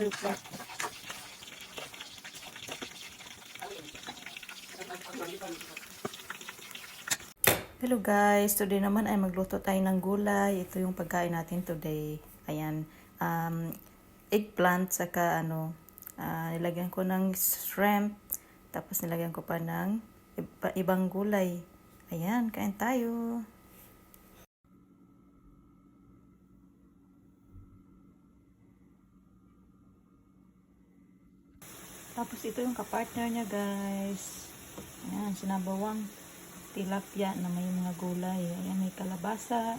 Hello guys, today naman ay magluto tayo ng gulay. Ito yung pagkain natin today. Ayan, eggplant saka nilagyan ko ng shrimp. Tapos nilagyan ko pa ng ibang gulay. Ayan, kain tayo. Tapos ito yung kapartner niya guys. Ayan, sinabawang tilapia na may mga gulay. Ayan, may kalabasa.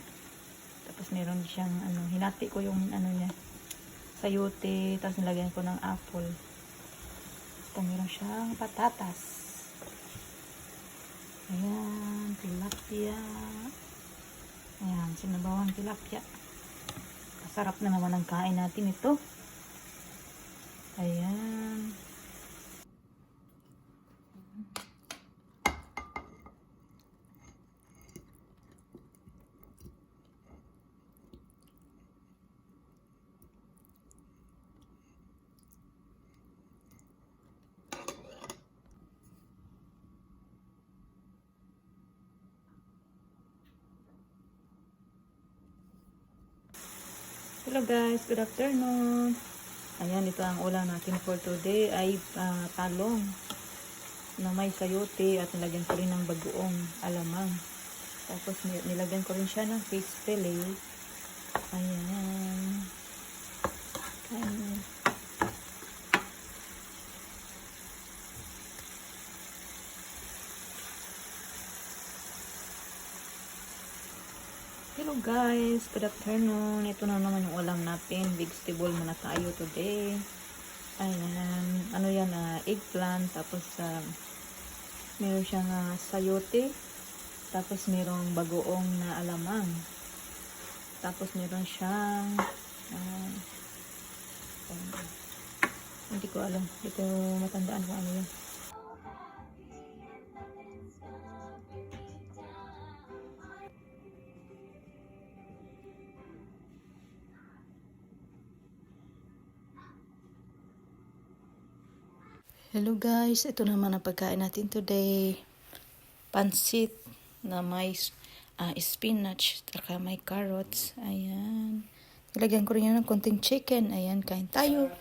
Tapos meron siyang hinati ko yung niya, sayote, tapos nilagyan ko ng apple. Ito meron siyang patatas. Ayan, tilapia. Ayan, sinabawang tilapia. Masarap na naman ang kain natin ito. Ayan. Hello guys, good afternoon. Ayan, ito ang ulam natin for today ay talong na may sayote at nilagyan ko rin ng bagoong alamang. Tapos nilagyan ko rin siya ng fish fillet. Ayan. Ayan. Hello guys, good afternoon. Ito na naman yung ulam natin. Vegetable muna tayo today. Ayan, yan, eggplant, tapos meron siyang sayote, tapos merong bagoong na alamang, tapos meron siyang hindi ko alam, ito matandaan ko ano yun. Hello guys, ito naman ang pagkain natin today. Pansit na may spinach, saka may carrots. Ayan. Ilagyan ko rin yan ng konting chicken. Ayan, kain tayo.